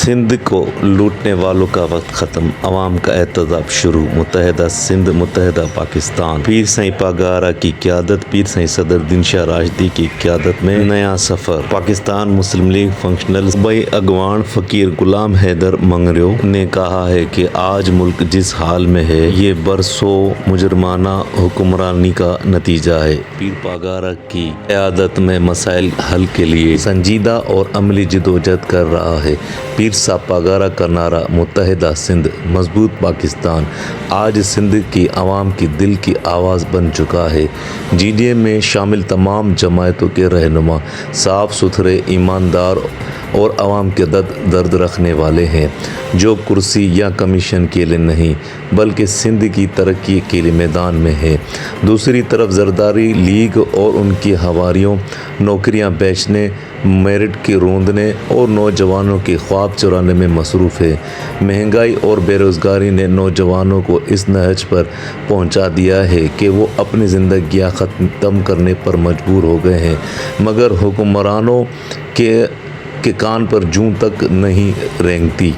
सिंध को लूटने वालों का वक्त ख़त्म, अवाम का एहतजाज शुरू। मुत्तहदा सिंध, मुत्तहदा पाकिस्तान। पीर साईं पागारा की क़यादत, पीर साईं सदर दिनशाह राशदी की क़यादत में नया सफ़र। पाकिस्तान मुस्लिम लीग फंक्शनल सूबाई अगवान फ़कीर गुलाम हैदर मंगरियो ने कहा है कि आज मुल्क जिस हाल में है ये बरसों मुजरमाना हुक्मरानी का नतीजा है। पीर पागारा की क़यादत में मसाइल हल के लिए संजीदा और अमली जिदोजहद कर रहा है। पीर साहब पागारा का नारा मुत्तहदा सिंध, मजबूत पाकिस्तान आज सिंध की आवाम की दिल की आवाज़ बन चुका है। जीडीए में शामिल तमाम जमायतों के रहनुमा साफ़ सुथरे, ईमानदार और आवाम के दर्द रखने वाले हैं, जो कुर्सी या कमीशन के लिए नहीं बल्कि सिंध की तरक्की के लिए मैदान में है। दूसरी तरफ जरदारी लीग और उनकी हवारियों नौकरियां बेचने, मेरिट की रोंदने और नौजवानों के ख्वाब चुराने में मसरूफ़ है। महंगाई और बेरोज़गारी ने नौजवानों को इस नहज पर पहुंचा दिया है कि वो अपनी ज़िंदगियां ख़त्म करने पर मजबूर हो गए हैं, मगर हुक्मरानों के कान पर जूं तक नहीं रेंगती।